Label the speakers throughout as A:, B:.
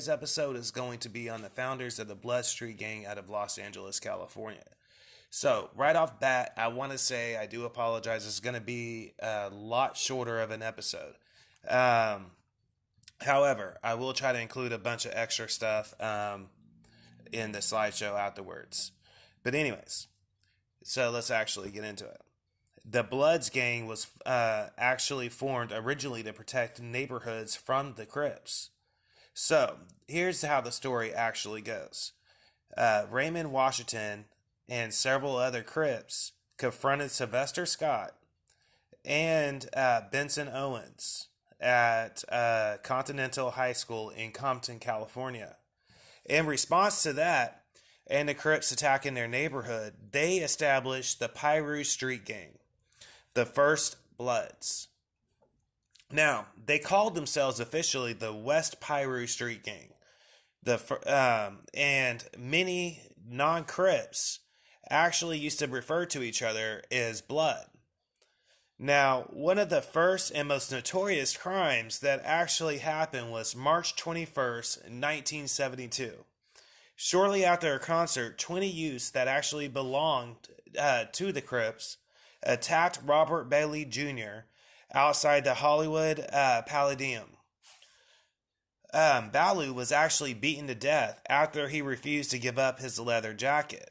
A: today's episode is going to be on the founders of the Blood Street Gang out of Los Angeles, California. So, right off bat, I want to say I do apologize. It's going to be a lot shorter of an episode. However, I will try to include a bunch of extra stuff in the slideshow afterwards. But anyways, so let's actually get into it. The Bloods gang was actually formed originally to protect neighborhoods from the Crips. So, here's how the story actually goes. Raymond Washington and several other Crips confronted Sylvester Scott and Benson Owens at Continental High School in Compton, California. In response to that, and the Crips attacking their neighborhood, they established the Piru Street Gang, the first Bloods. Now, they called themselves officially the West Piru Street Gang. And many non-Crips actually used to refer to each other as Blood. Now, one of the first and most notorious crimes that actually happened was March 21st, 1972. Shortly after a concert, 20 youths that actually belonged to the Crips attacked Robert Bailey Jr. outside the Hollywood Palladium. Balu was actually beaten to death after he refused to give up his leather jacket.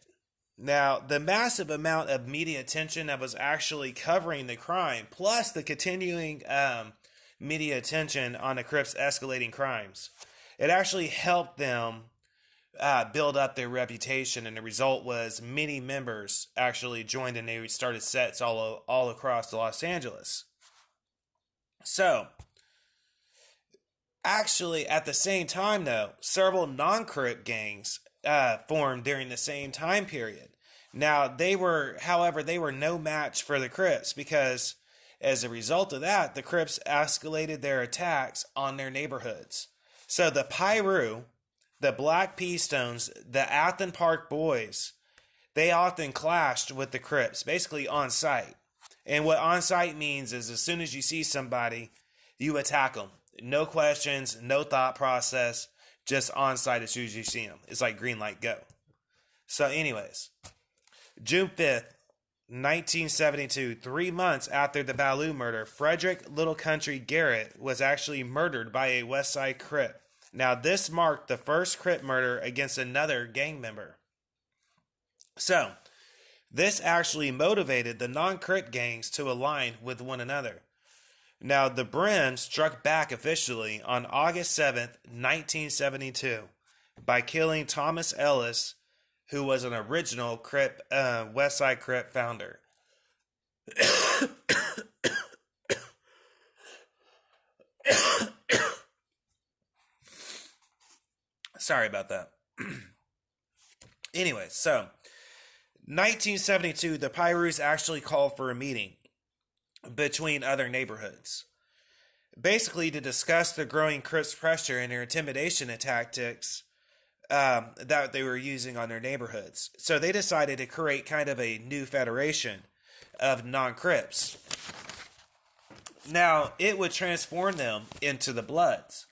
A: Now, the massive amount of media attention that was actually covering the crime, plus the continuing media attention on the Crips' escalating crimes, it actually helped them build up their reputation, and the result was many members actually joined and they started sets all across Los Angeles. So, actually, at the same time, though, several non-Crip gangs formed during the same time period. Now, however, they were no match for the Crips because, as a result of that, the Crips escalated their attacks on their neighborhoods. So, the Piru, the Black Pea Stones, the Athens Park Boys, they often clashed with the Crips, basically on sight. And what on sight means is as soon as you see somebody, you attack them. No questions, no thought process, just on sight as soon as you see them. It's like green light, go. So anyways, June 5th, 1972, 3 months after the Balu murder, Frederick Little Country Garrett was actually murdered by a West Side Crip. Now, this marked the first Crip murder against another gang member. So, this actually motivated the non-Crip gangs to align with one another. Now, the Brim struck back officially on August 7th, 1972, by killing Thomas Ellis, who was an original Crip, West Side Crip founder. Sorry about that. Anyway, so 1972, the Pirus actually called for a meeting between other neighborhoods, basically to discuss the growing Crips pressure and their intimidation tactics that they were using on their neighborhoods. So they decided to create kind of a new federation of non-Crips. Now, it would transform them into the Bloods.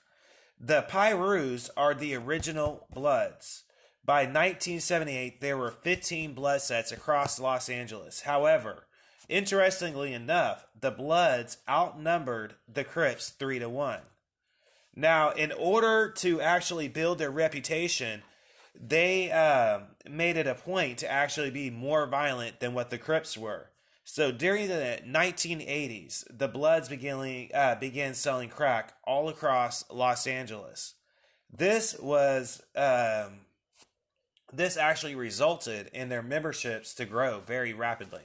A: The Pirus are the original Bloods. By 1978, there were 15 blood sets across Los Angeles. However, interestingly enough, the Bloods outnumbered the Crips 3-1. Now, in order to actually build their reputation, they made it a point to actually be more violent than what the Crips were. So during the 1980s, the Bloods began selling crack all across Los Angeles. This actually resulted in their memberships to grow very rapidly.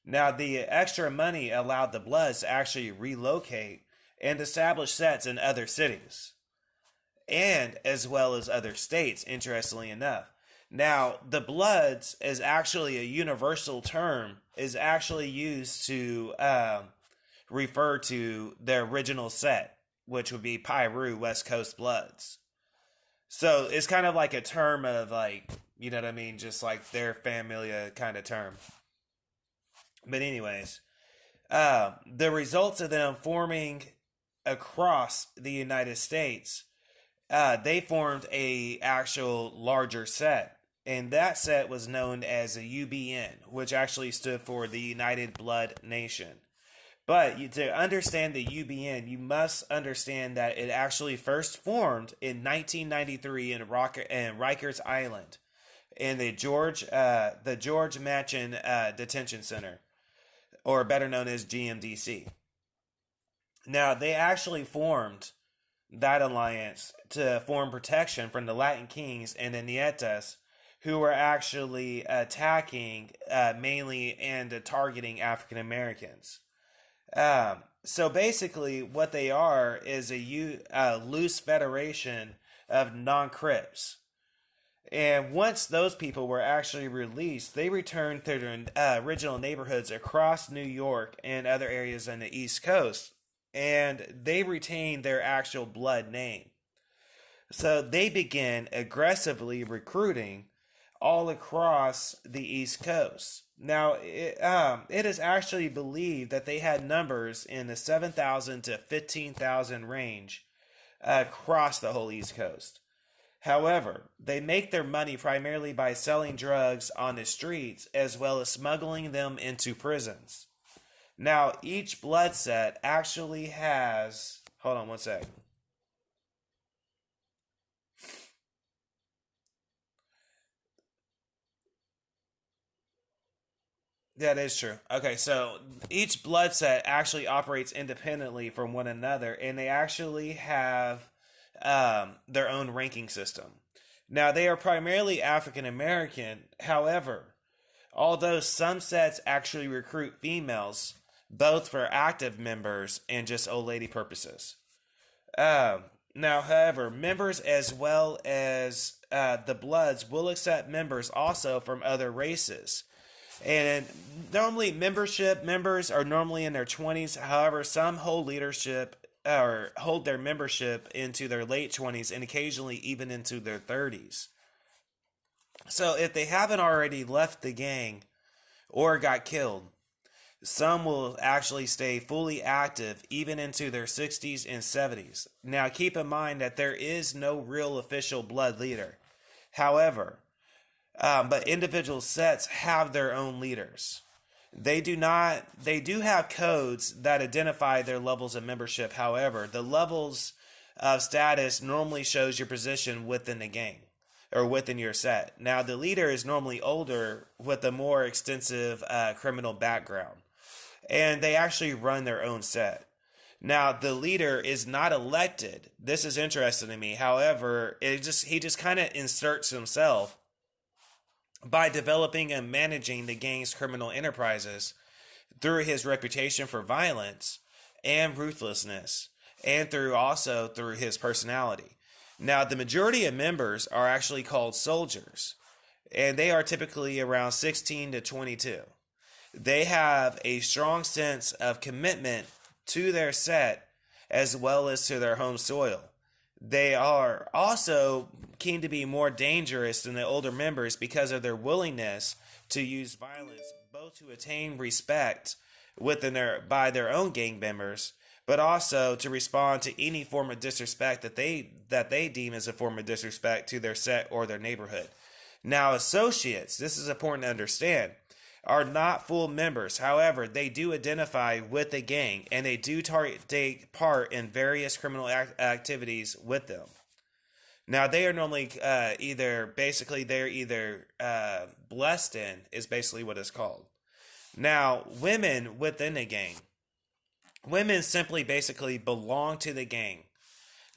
A: Now, the extra money allowed the Bloods to actually relocate and establish sets in other cities, and as well as other states, interestingly enough. Now, the Bloods is actually a universal term, is actually used to refer to the original set, which would be Piru West Coast Bloods. So it's kind of like a term of like, you know what I mean? Just like their familia kind of term. But anyways, the results of them forming across the United States they formed a actual larger set, and that set was known as a UBN, which actually stood for the United Blood Nation. But to understand the UBN, you must understand that it actually first formed in 1993 in Rikers Island, in the George Manchin Detention Center, or better known as GMDC. Now, they actually formed that alliance to form protection from the Latin Kings and the Nietas, who were actually attacking mainly and targeting African Americans. So basically, what they are is a loose federation of non Crips. And once those people were actually released, they returned to their original neighborhoods across New York and other areas on the East Coast. And they retained their actual blood name. So they began aggressively recruiting all across the East Coast. Now, it is actually believed that they had numbers in the 7,000 to 15,000 range across the whole East Coast. However, they make their money primarily by selling drugs on the streets as well as smuggling them into prisons. Now, each blood set actually has. Hold on one sec. That is true. Okay, so each blood set actually operates independently from one another, and they actually have their own ranking system. Now, they are primarily African American. However, although some sets actually recruit females, both for active members and just old lady purposes. Now, however, members as well as the Bloods will accept members also from other races. And normally, members are normally in their 20s. However, some hold leadership or hold their membership into their late 20s and occasionally even into their 30s. So, if they haven't already left the gang or got killed, some will actually stay fully active even into their 60s and 70s. Now, keep in mind that there is no real official blood leader. However, but individual sets have their own leaders. They do not. They do have codes that identify their levels of membership. However, the levels of status normally shows your position within the gang or within your set. Now, the leader is normally older with a more extensive criminal background, and they actually run their own set. Now, the leader is not elected. This is interesting to me. However, he just kind of inserts himself by developing and managing the gang's criminal enterprises through his reputation for violence and ruthlessness, and through his personality. Now, the majority of members are actually called soldiers, and they are typically around 16 to 22. They have a strong sense of commitment to their set as well as to their home soil. They are also keen to be more dangerous than the older members because of their willingness to use violence, both to attain respect by their own gang members, but also to respond to any form of disrespect that they deem as a form of disrespect to their set or their neighborhood. Now, associates, this is important to understand, are not full members. However, they do identify with the gang and they do take part in various criminal activities with them. Now, they are normally they're either blessed in, is basically what it's called. Now, women within the gang, women simply basically belong to the gang.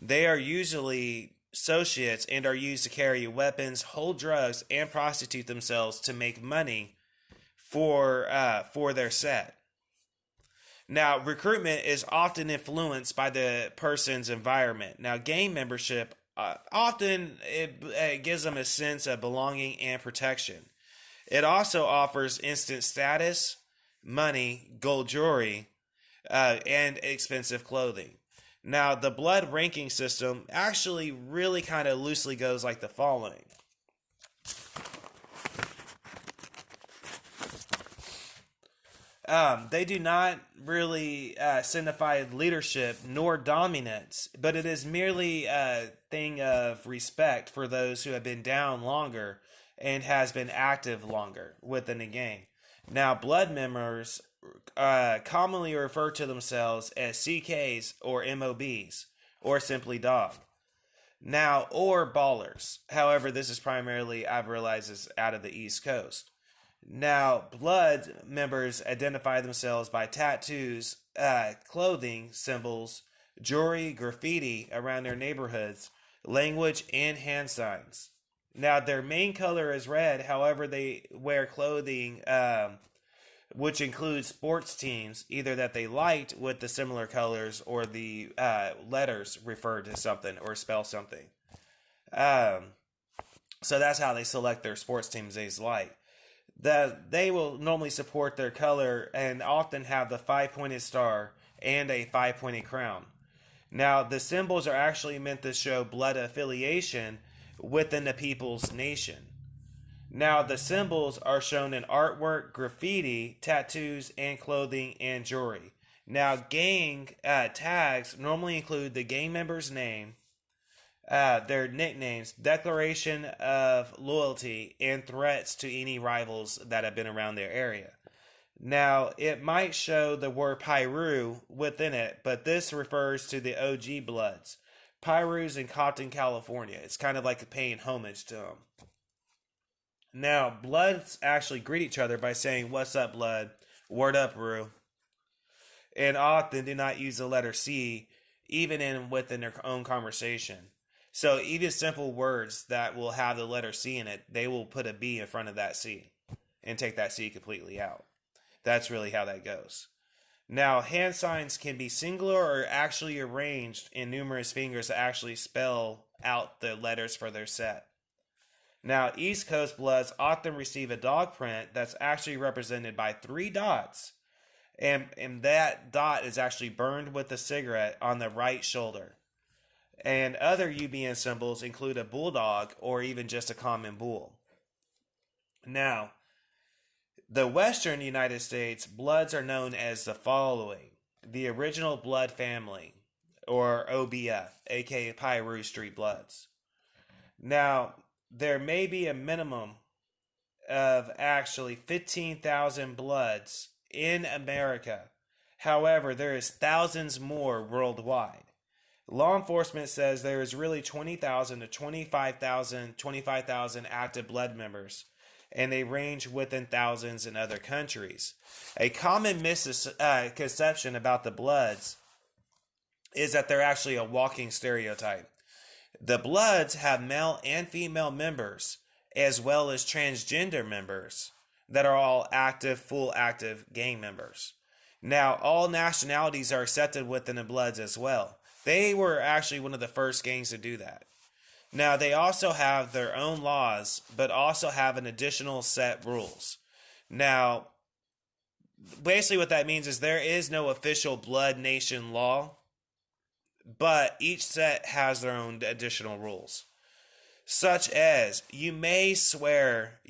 A: They are usually associates and are used to carry weapons, hold drugs, and prostitute themselves to make money for their set. Now, recruitment is often influenced by the person's environment. Now, gang membership often it gives them a sense of belonging and protection. It also offers instant status, money, gold jewelry, and expensive clothing. Now, the blood ranking system actually really kind of loosely goes like the following. They do not really signify leadership nor dominance, but it is merely a thing of respect for those who have been down longer and has been active longer within the game. Now, blood members commonly refer to themselves as CKs or MOBs, or simply dog. Now, or ballers. However, this is primarily, I've realized, is out of the East Coast. Now, blood members identify themselves by tattoos, clothing, symbols, jewelry, graffiti around their neighborhoods, language, and hand signs. Now, their main color is red. However, they wear clothing which includes sports teams, either that they liked with the similar colors or the letters refer to something or spell something. So that's how they select their sports teams they like. They will normally support their color and often have the five-pointed star and a five-pointed crown. Now, the symbols are actually meant to show blood affiliation within the people's nation. Now, the symbols are shown in artwork, graffiti, tattoos, and clothing and jewelry. Now, gang tags normally include the gang member's name, their nicknames, declaration of loyalty, and threats to any rivals that have been around their area. Now, it might show the word Piru within it, but this refers to the OG Bloods. Piru's in Compton, California. It's kind of like paying homage to them. Now, Bloods actually greet each other by saying, "What's up, Blood? Word up, Roo." And often do not use the letter C, even within their own conversation. So even simple words that will have the letter C in it, they will put a B in front of that C and take that C completely out. That's really how that goes. Now, hand signs can be singular or actually arranged in numerous fingers to actually spell out the letters for their set. Now, East Coast Bloods often receive a dog print that's actually represented by 3 dots, and that dot is actually burned with a cigarette on the right shoulder. And other UBN symbols include a bulldog or even just a common bull. Now, the Western United States Bloods are known as the following: the Original Blood Family, or OBF, aka Piru Street Bloods. Now, there may be a minimum of actually 15,000 Bloods in America. However, there is thousands more worldwide. Law enforcement says there is really 20,000 to 25,000 active blood members, and they range within thousands in other countries. A common misconception about the Bloods is that they're actually a walking stereotype. The Bloods have male and female members, as well as transgender members that are all active, full active gang members. Now, all nationalities are accepted within the Bloods as well. They were actually one of the first gangs to do that. Now, they also have their own laws, but also have an additional set rules. Now, basically what that means is there is no official Blood Nation law, but each set has their own additional rules, such as you must swear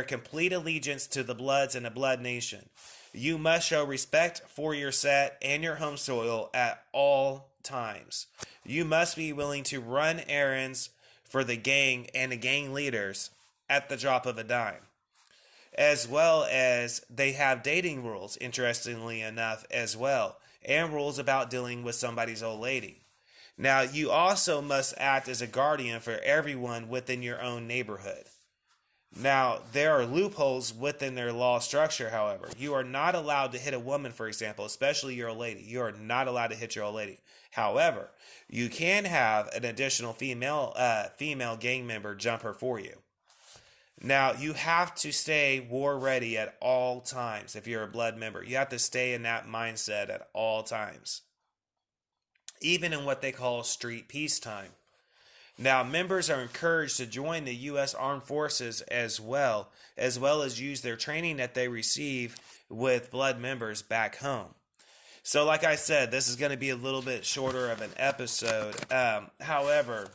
A: complete allegiance to the Bloods and the Blood Nation. You must show respect for your set and your home soil at all times. You must be willing to run errands for the gang and the gang leaders at the drop of a dime. As well as they have dating rules, interestingly enough, as well, and rules about dealing with somebody's old lady. Now, you also must act as a guardian for everyone within your own neighborhood. Now, there are loopholes within their law structure, however. You are not allowed to hit a woman, for example, especially your old lady. You are not allowed to hit your old lady. However, you can have an additional female gang member jump her for you. Now, you have to stay war ready at all times if you're a Blood member. You have to stay in that mindset at all times, even in what they call street peacetime. Now, members are encouraged to join the U.S. Armed Forces as well as use their training that they receive with Blood members back home. So, like I said, this is going to be a little bit shorter of an episode. However,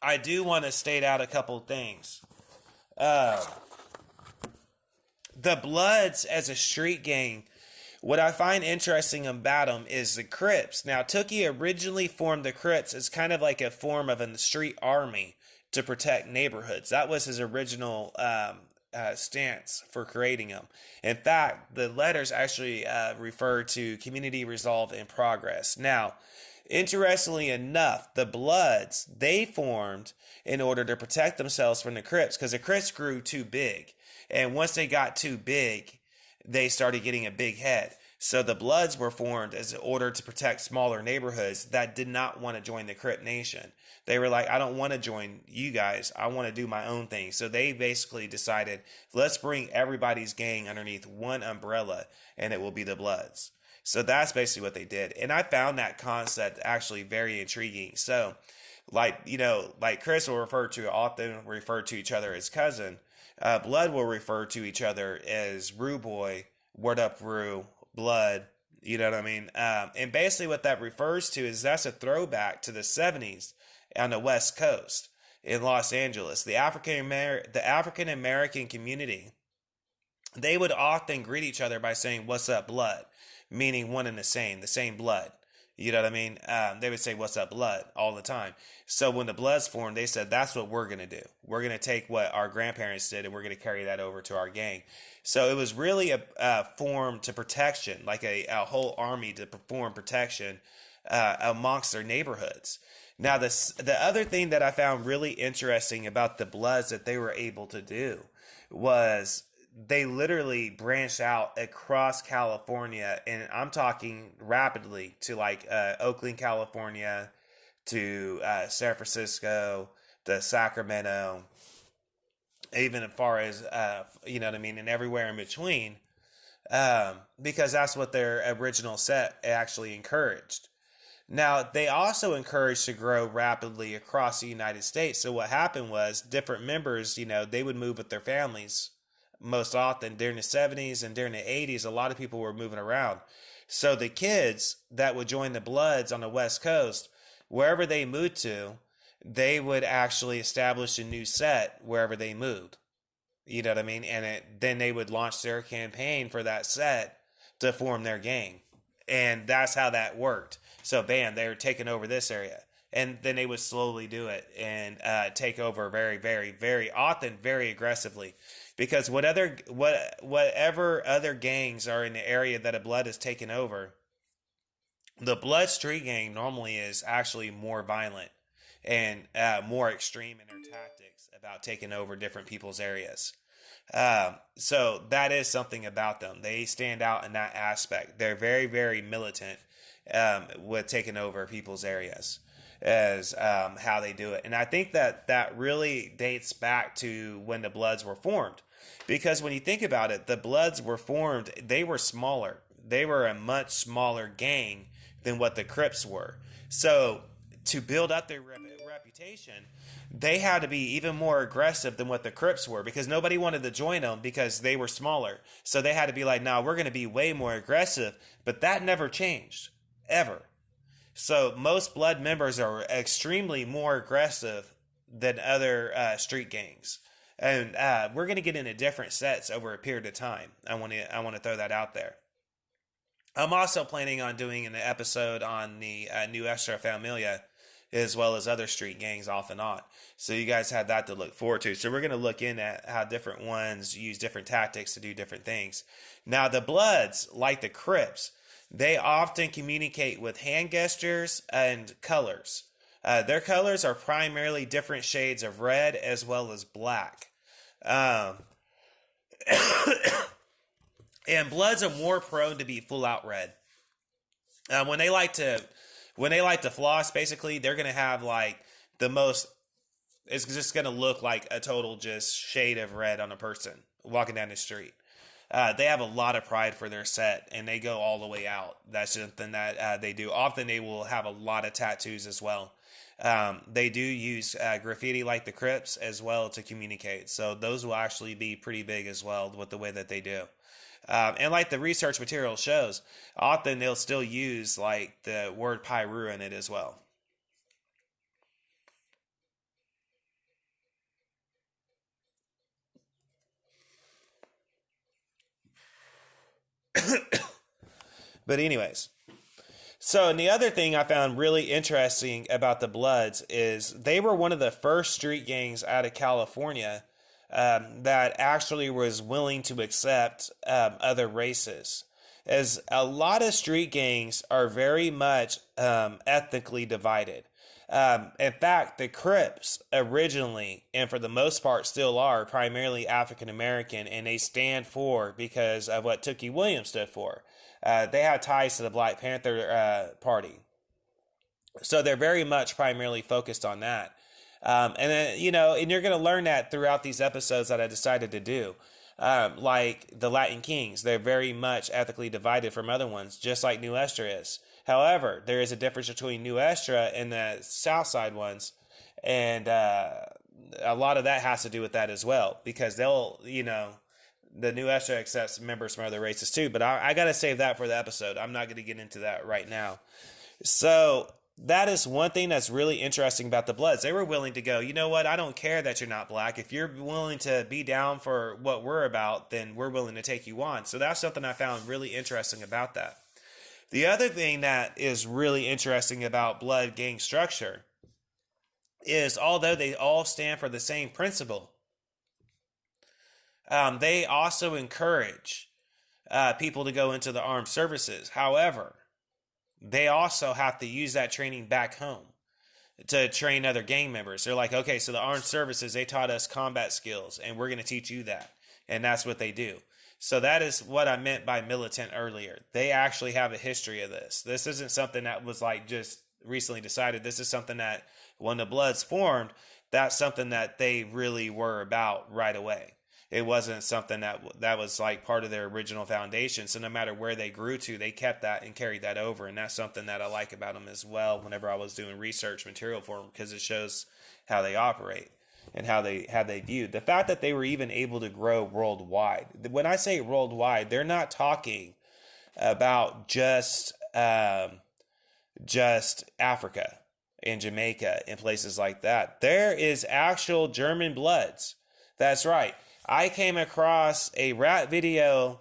A: I do want to state out a couple things. The Bloods as a street gang, what I find interesting about them is the Crips. Now, Tookie originally formed the Crips as kind of like a form of a street army to protect neighborhoods. That was his original stance for creating them. In fact, the letters actually refer to community resolve and progress. Now, interestingly enough, the Bloods, they formed in order to protect themselves from the Crips because the Crips grew too big. And once they got too big, they started getting a big head. So the Bloods were formed as in order to protect smaller neighborhoods that did not want to join the Crip Nation. They were like, I don't want to join you guys. I want to do my own thing. So they basically decided, let's bring everybody's gang underneath one umbrella, and it will be the Bloods. So that's basically what they did. And I found that concept actually very intriguing. So, like Chris will often refer to each other as cousin. Blood will refer to each other as Rue Boy, Word Up Rue, Blood. You know what I mean? And basically, what that refers to is that's a throwback to the 70s on the West Coast in Los Angeles. The African American community, they would often greet each other by saying, "What's up, Blood?" Meaning one and the same blood. You know what I mean? They would say, "What's up, Blood?" all the time. So when the Bloods formed, they said, that's what we're going to do. We're going to take what our grandparents did and we're going to carry that over to our gang. So it was really a form to protection, like a whole army to perform protection amongst their neighborhoods. Now, the other thing that I found really interesting about the Bloods that they were able to do was they literally branched out across California, and I'm talking rapidly to like Oakland, California, to San Francisco, to Sacramento, even as far as you know what I mean, and everywhere in between, because that's what their original set actually encouraged. Now, they also encouraged to grow rapidly across the United States. So what happened was different members, they would move with their families most often during the 70s and during the 80s. A lot of people were moving around. So the kids that would join the Bloods on the West Coast, wherever they moved to, they would actually establish a new set wherever they moved. You know what I mean? And then they would launch their campaign for that set to form their gang. And that's how that worked. So, bam, they were taking over this area. And then they would slowly do it and take over very, very, very often, very aggressively. Because whatever other gangs are in the area that a Blood is taken over, the Blood Street Gang normally is actually more violent and more extreme in their tactics about taking over different people's areas. So that is something about them. They stand out in that aspect. They're very, very militant with taking over people's areas as how they do it. And I think that really dates back to when the Bloods were formed. Because when you think about it, the Bloods were formed, they were smaller. They were a much smaller gang than what the Crips were. So to build up their reputation, they had to be even more aggressive than what the Crips were because nobody wanted to join them because they were smaller. So they had to be like, no, we're going to be way more aggressive. But that never changed, ever. So most Blood members are extremely more aggressive than other street gangs. And we're going to get into different sets over a period of time. I want to throw that out there. I'm also planning on doing an episode on the new Extra Familia, as well as other street gangs off and on. So you guys have that to look forward to. So we're going to look in at how different ones use different tactics to do different things. Now, the Bloods, like the Crips, they often communicate with hand gestures and colors. Their colors are primarily different shades of red as well as black. And Bloods are more prone to be full out red. When they like to floss, basically, they're gonna have like the most. It's just gonna look like a total just shade of red on a person walking down the street. They have a lot of pride for their set, and they go all the way out. That's something that they do. Often they will have a lot of tattoos as well. They do use graffiti like the Crips as well to communicate. So those will actually be pretty big as well with the way that they do. And like the research material shows, often they'll still use like the word Pyru in it as well. But anyways, so and the other thing I found really interesting about the Bloods is they were one of the first street gangs out of California that actually was willing to accept other races. As a lot of street gangs are very much ethnically divided. In fact, the Crips originally, and for the most part still are, primarily African American, and they stand for because of what Tookie Williams stood for. They have ties to the Black Panther Party. So they're very much primarily focused on that. And then, and you're going to learn that throughout these episodes that I decided to do. Like the Latin Kings, they're very much ethically divided from other ones, just like New Estra is. However, there is a difference between New Estra and the South Side ones, and a lot of that has to do with that as well, because they'll, the New Estra accepts members from other races too. But I got to save that for the episode. I'm not going to get into that right now. So that is one thing that's really interesting about the Bloods. They were willing to go, you know what? I don't care that you're not black. If you're willing to be down for what we're about, then we're willing to take you on. So that's something I found really interesting about that. The other thing that is really interesting about Blood gang structure is although they all stand for the same principle, they also encourage people to go into the armed services. However, they also have to use that training back home to train other gang members. They're like, okay, so the armed services, they taught us combat skills, and we're going to teach you that. And that's what they do. So that is what I meant by militant earlier. They actually have a history of this. This isn't something that was like just recently decided. This is something that when the Bloods formed, that's something that they really were about right away. It wasn't something that was like part of their original foundation. So no matter where they grew to, they kept that and carried that over. And that's something that I like about them as well whenever I was doing research material for them, because it shows how they operate and how they viewed. The fact that they were even able to grow worldwide. When I say worldwide, they're not talking about just Africa and Jamaica and places like that. There is actual German Bloods. That's right. I came across a rap video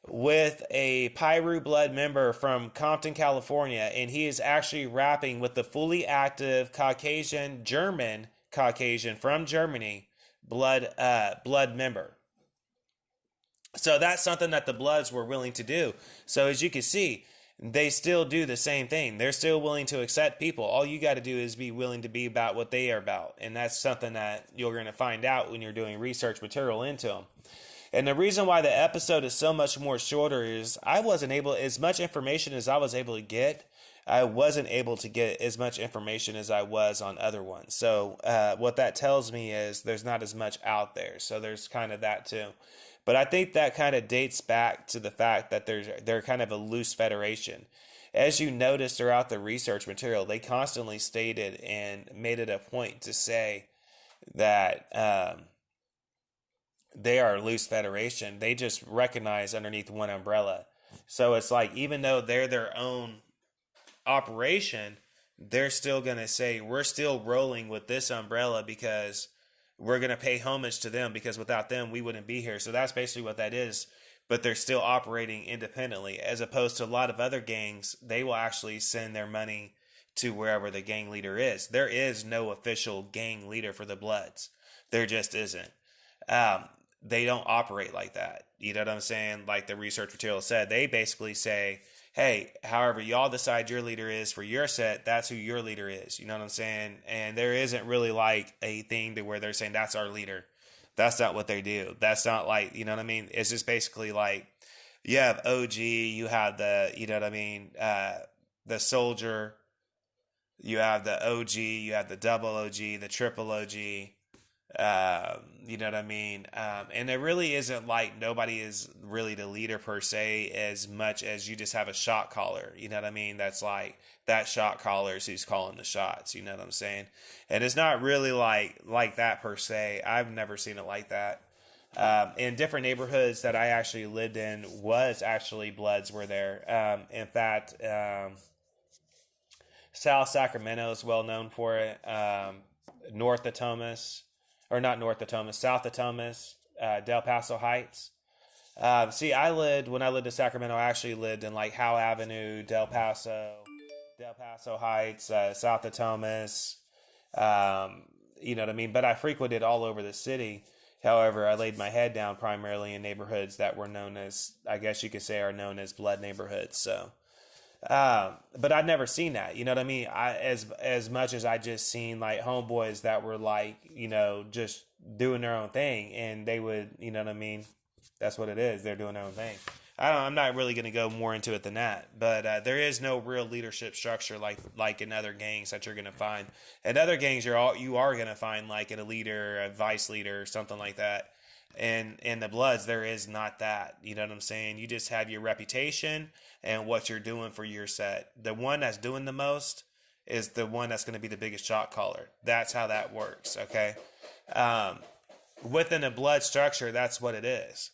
A: with a Pyru Blood member from Compton, California, and he is actually rapping with the fully active German Caucasian from Germany blood member. So that's something that the Bloods were willing to do. So as you can see, they still do the same thing. They're still willing to accept people. All you got to do is be willing to be about what they are about. And that's something that you're going to find out when you're doing research material into them. And the reason why the episode is so much more shorter is I wasn't able, as much information as I was able to get, I wasn't able to get as much information as I was on other ones. So what that tells me is there's not as much out there. So there's kind of that too. But I think that kind of dates back to the fact that they're kind of a loose federation. As you notice throughout the research material, they constantly stated and made it a point to say that they are a loose federation. They just recognize underneath one umbrella. So it's like, even though they're their own operation, they're still going to say, we're still rolling with this umbrella because we're going to pay homage to them, because without them, we wouldn't be here. So that's basically what that is. But they're still operating independently, as opposed to a lot of other gangs. They will actually send their money to wherever the gang leader is. There is no official gang leader for the Bloods. There just isn't. They don't operate like that. You know what I'm saying? Like the research material said, they basically say, hey, however y'all decide your leader is for your set, that's who your leader is. You know what I'm saying? And there isn't really like a thing to where they're saying that's our leader. That's not what they do. That's not like, you know what I mean? It's just basically like, you have OG, you have the, you know what I mean, the soldier, you have the OG, you have the double OG, the triple OG, you know what I mean? And it really isn't like nobody is really the leader per se, as much as you just have a shot caller. You know what I mean? That's like, that shot caller is who's calling the shots. You know what I'm saying? And it's not really like that per se. I've never seen it like that. In different neighborhoods that I actually lived in was actually Bloods were there. In fact, South Sacramento is well known for it. North of Thomas, or not north of Thomas, south of Thomas, Del Paso Heights. See, when I lived in Sacramento, I actually lived in like Howe Avenue, Del Paso Heights, south of Thomas. Um, you know what I mean? But I frequented all over the city. However, I laid my head down primarily in neighborhoods that were known as, I guess you could say, are known as blood neighborhoods. So, but I'd never seen that. You know what I mean? As much as I just seen like homeboys that were like, just doing their own thing, and they would, you know what I mean? That's what it is. They're doing their own thing. I'm not really going to go more into it than that, but there is no real leadership structure like in other gangs that you're going to find. In other gangs, you are going to find like a leader, a vice leader, or something like that. And in the Bloods, there is not that. You know what I'm saying? You just have your reputation and what you're doing for your set. The one that's doing the most is the one that's going to be the biggest shot caller. That's how that works. Okay. Um, Within a Blood structure, that's what it is.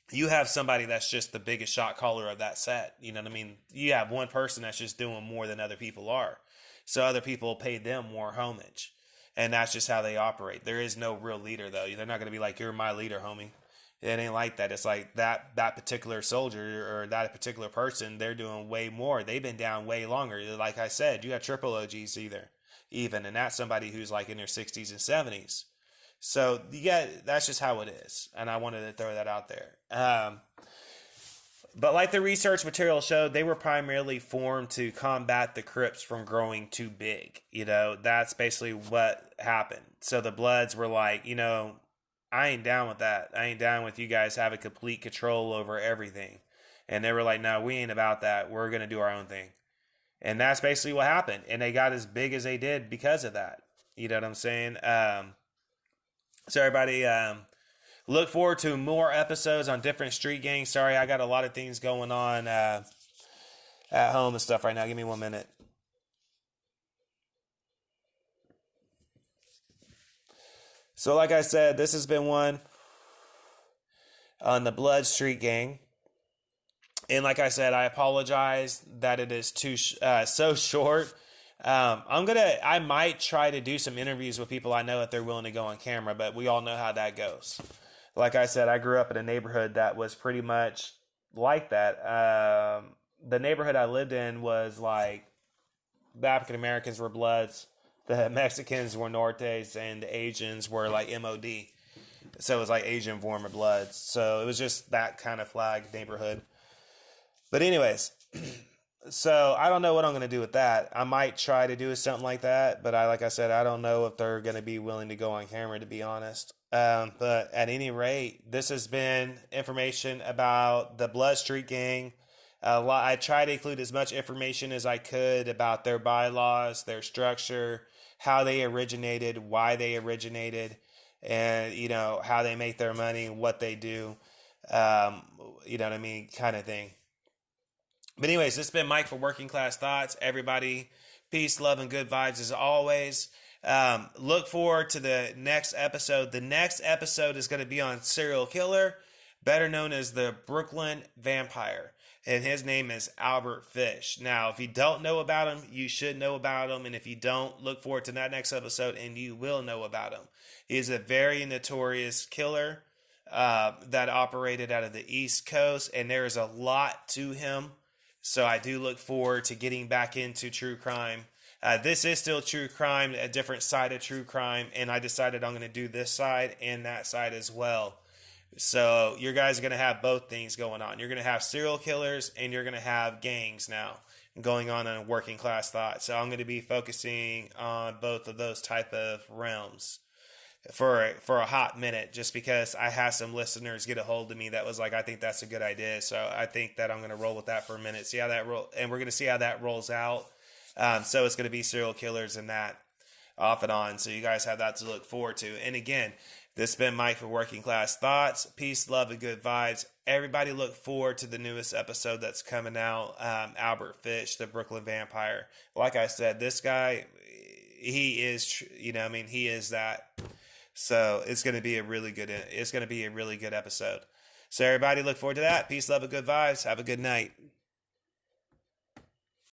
A: You have somebody that's just the biggest shot caller of that set. You know what I mean? You have one person that's just doing more than other people are. So other people pay them more homage. And that's just how they operate. There is no real leader, though. They're not going to be like, you're my leader, homie. It ain't like that. It's like that particular soldier or that particular person, they're doing way more. They've been down way longer. Like I said, you got triple OGs even. And that's somebody who's like in their 60s and 70s. So yeah, that's just how it is, and I wanted to throw that out there. But like the research material showed, they were primarily formed to combat the Crips from growing too big. That's basically what happened. So the Bloods were like, I ain't down with that. I ain't down with you guys having complete control over everything. And they were like, no, we ain't about that. We're gonna do our own thing. And that's basically what happened. And they got as big as they did because of that. You know what I'm saying? So everybody, look forward to more episodes on different street gangs. Sorry, I got a lot of things going on at home and stuff right now. Give me 1 minute. So like I said, this has been one on the Blood Street Gang. And like I said, I apologize that it is so short. I might try to do some interviews with people I know if they're willing to go on camera, but we all know how that goes. Like I said, I grew up in a neighborhood that was pretty much like that. The neighborhood I lived in was like the African Americans were Bloods, the Mexicans were Nortes, and the Asians were like MOD. So it was like Asian form of Bloods. So it was just that kind of flag neighborhood. But anyways, so I don't know what I'm going to do with that. I might try to do something like that, but like I said, I don't know if they're going to be willing to go on camera, to be honest. But at any rate, this has been information about the Blood Street Gang. I try to include as much information as I could about their bylaws, their structure, how they originated, why they originated, and how they make their money, what they do. You know what I mean, kind of thing. But anyways, this has been Mike for Working Class Thoughts. Everybody, peace, love, and good vibes as always. Look forward to the next episode. The next episode is going to be on serial killer, better known as the Brooklyn Vampire. And his name is Albert Fish. Now, if you don't know about him, you should know about him. And if you don't, look forward to that next episode and you will know about him. He's a very notorious killer that operated out of the East Coast. And there is a lot to him. So I do look forward to getting back into true crime. This is still true crime, a different side of true crime. And I decided I'm going to do this side and that side as well. So you guys are going to have both things going on. You're going to have serial killers and you're going to have gangs now going on in Working Class Thought. So I'm going to be focusing on both of those type of realms for a hot minute, just because I had some listeners get a hold of me that was like, I think that's a good idea. So I think that I'm going to roll with that for a minute, see how that and we're going to see how that rolls out. So it's going to be serial killers and that off and on. So you guys have that to look forward to. And again, this has been Mike for Working Class Thoughts. Peace, love, and good vibes. Everybody look forward to the newest episode that's coming out. Albert Fish, the Brooklyn Vampire. Like I said, this guy, he is, he is that. So it's going to be a really good episode. So everybody look forward to that. Peace, love, and good vibes. Have a good night.